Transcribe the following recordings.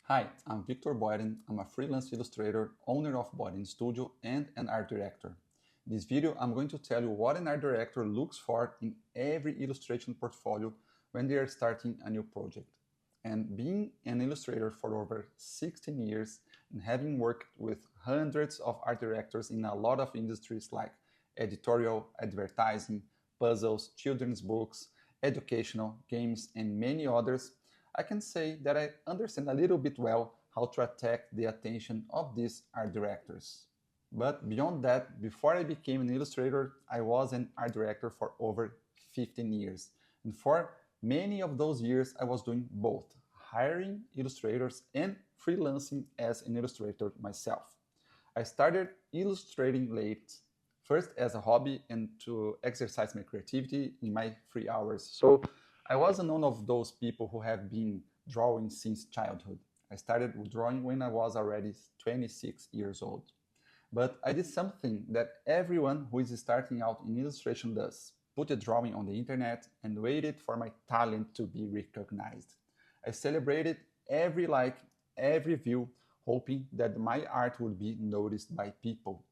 Hi, I'm Victor Boyden. I'm a freelance illustrator, owner of Boyden Studio, and an art director. In this video, I'm going to tell you what an art director looks for in every illustration portfolio when they are starting a new project. And being an illustrator for over 16 years and having worked with hundreds of art directors in a lot of industries like editorial, advertising, puzzles, children's books, educational, games, and many others, I can say that I understand a little bit well how to attract the attention of these art directors. But beyond that, before I became an illustrator, I was an art director for over 15 years. And for many of those years, I was doing both, hiring illustrators and freelancing as an illustrator myself. I started illustrating late, first as a hobby and to exercise my creativity in my free hours. So I wasn't one of those people who have been drawing since childhood. I started drawing when I was already 26 years old. But I did something that everyone who is starting out in illustration does. Put a drawing on the internet and waited for my talent to be recognized. I celebrated every like, every view, hoping that my art would be noticed by people.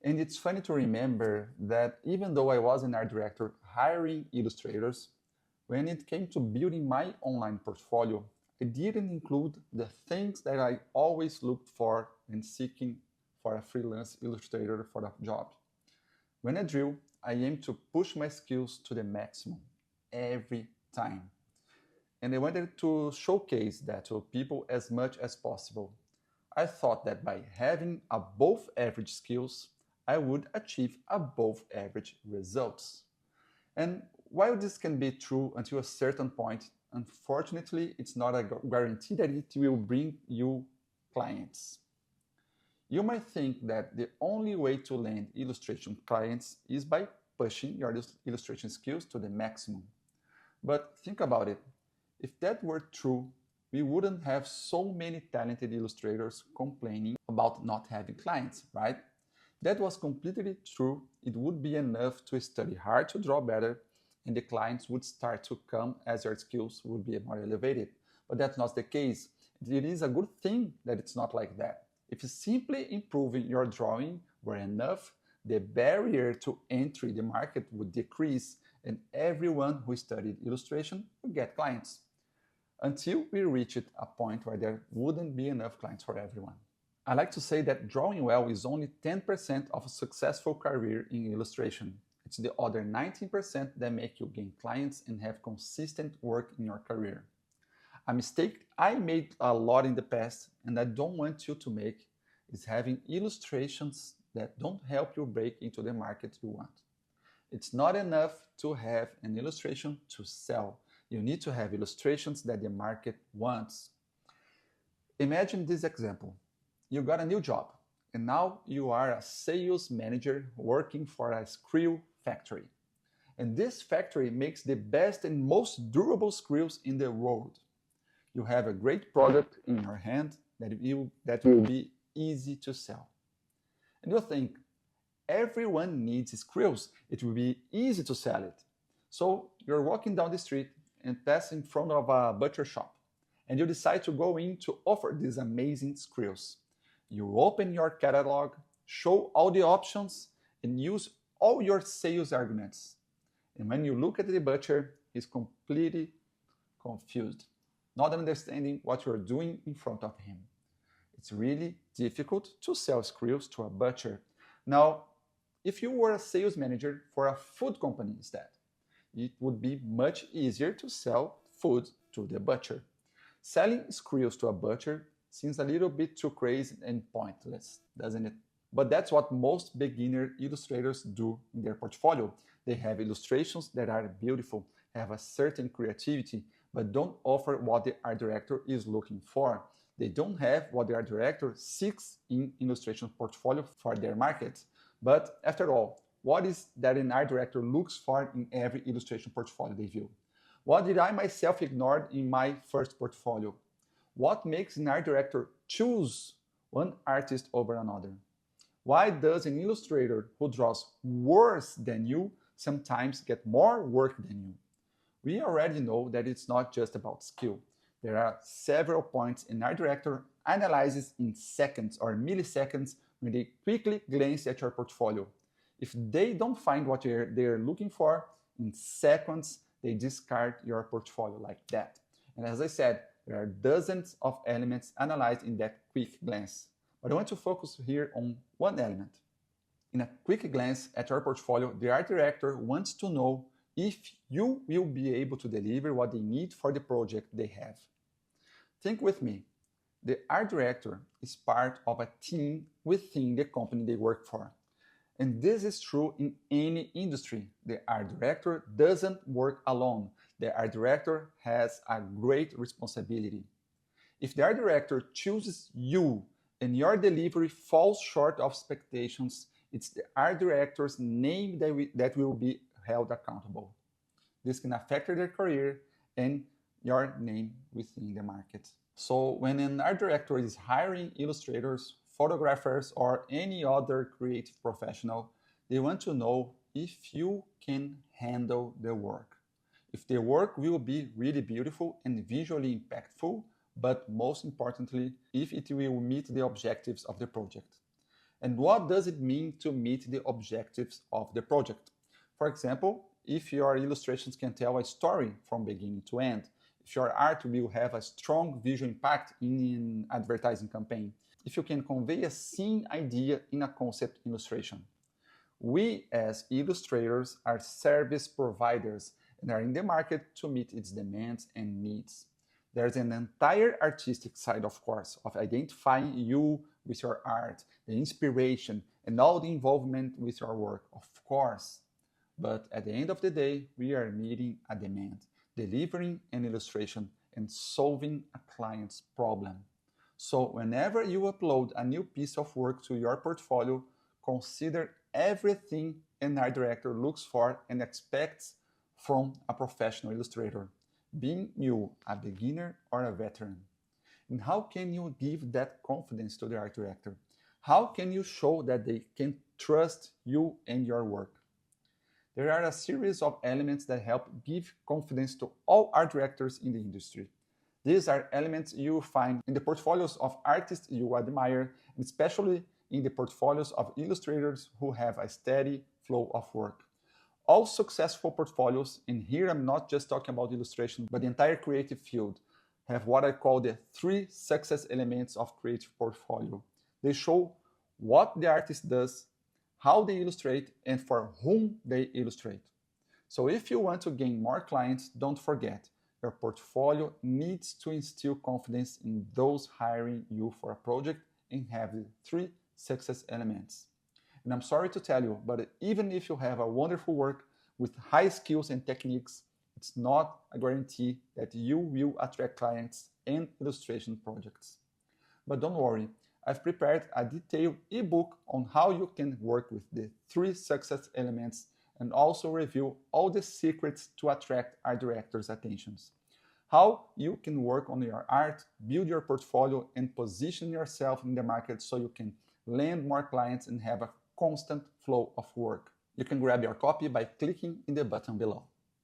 And it's funny to remember that even though I was an art director hiring illustrators, when it came to building my online portfolio, I didn't include the things that I always looked for when seeking for a freelance illustrator for a job. When I drew, I aimed to push my skills to the maximum every time. And I wanted to showcase that to people as much as possible. I thought that by having above average skills, I would achieve above average results. And while this can be true until a certain point, unfortunately, it's not a guarantee that it will bring you clients. You might think that the only way to land illustration clients is by pushing your illustration skills to the maximum. But think about it. If that were true, we wouldn't have so many talented illustrators complaining about not having clients, right? That was completely true. It would be enough to study hard to draw better, and the clients would start to come as your skills would be more elevated. But that's not the case. It is a good thing that it's not like that. If simply improving your drawing were enough, the barrier to entry the market would decrease, and everyone who studied illustration would get clients. Until we reached a point where there wouldn't be enough clients for everyone. I like to say that drawing well is only 10% of a successful career in illustration. It's the other 19% that make you gain clients and have consistent work in your career. A mistake I made a lot in the past, and I don't want you to make, is having illustrations that don't help you break into the market you want. It's not enough to have an illustration to sell. You need to have illustrations that the market wants. Imagine this example. You got a new job, and now you are a sales manager working for a screw factory. And this factory makes the best and most durable screws in the world. You have a great product in your hand that will be easy to sell. And you think, everyone needs screws. It will be easy to sell it. So you're walking down the street and pass in front of a butcher shop, and you decide to go in to offer these amazing screws. You open your catalog, show all the options, and use all your sales arguments. And when you look at the butcher, he's completely confused, not understanding what you're doing in front of him. It's really difficult to sell screws to a butcher. Now, if you were a sales manager for a food company instead, it would be much easier to sell food to the butcher. Selling screws to a butcher seems a little bit too crazy and pointless, doesn't it? But that's what most beginner illustrators do in their portfolio. They have illustrations that are beautiful, have a certain creativity, but don't offer what the art director is looking for. They don't have what the art director seeks in illustration portfolio for their market. But after all, what is that an art director looks for in every illustration portfolio they view? What did I myself ignore in my first portfolio? What makes an art director choose one artist over another? Why does an illustrator who draws worse than you sometimes get more work than you? We already know that it's not just about skill. There are several points an art director analyzes in seconds or milliseconds when they quickly glance at your portfolio. If they don't find what they're looking for, in seconds, they discard your portfolio like that. And as I said, there are dozens of elements analyzed in that quick glance. But I want to focus here on one element. In a quick glance at your portfolio, the art director wants to know if you will be able to deliver what they need for the project they have. Think with me. The art director is part of a team within the company they work for. And this is true in any industry. The art director doesn't work alone. The art director has a great responsibility. If the art director chooses you and your delivery falls short of expectations, it's the art director's name that will be held accountable. This can affect their career and your name within the market. So when an art director is hiring illustrators, photographers, or any other creative professional, they want to know if you can handle the work. If the work will be really beautiful and visually impactful, but most importantly, if it will meet the objectives of the project. And what does it mean to meet the objectives of the project? For example, if your illustrations can tell a story from beginning to end, if your art will have a strong visual impact in an advertising campaign, if you can convey a scene idea in a concept illustration. We as illustrators are service providers and are in the market to meet its demands and needs. There's an entire artistic side, of course, of identifying you with your art, the inspiration, and all the involvement with your work, of course. But at the end of the day, we are meeting a demand, delivering an illustration, and solving a client's problem. So whenever you upload a new piece of work to your portfolio, consider everything an art director looks for and expects from a professional illustrator, being you a beginner or a veteran. And how can you give that confidence to the art director? How can you show that they can trust you and your work? There are a series of elements that help give confidence to all art directors in the industry. These are elements you will find in the portfolios of artists you admire, and especially in the portfolios of illustrators who have a steady flow of work. All successful portfolios, and here I'm not just talking about illustration, but the entire creative field, have what I call the 3 success elements of creative portfolio. They show what the artist does, how they illustrate, and for whom they illustrate. So if you want to gain more clients, don't forget, your portfolio needs to instill confidence in those hiring you for a project and have the 3 success elements. And I'm sorry to tell you, but even if you have a wonderful work with high skills and techniques, it's not a guarantee that you will attract clients and illustration projects. But don't worry, I've prepared a detailed ebook on how you can work with the 3 success elements and also reveal all the secrets to attract art directors' attentions. How you can work on your art, build your portfolio, and position yourself in the market so you can land more clients and have a constant flow of work. You can grab your copy by clicking in the button below.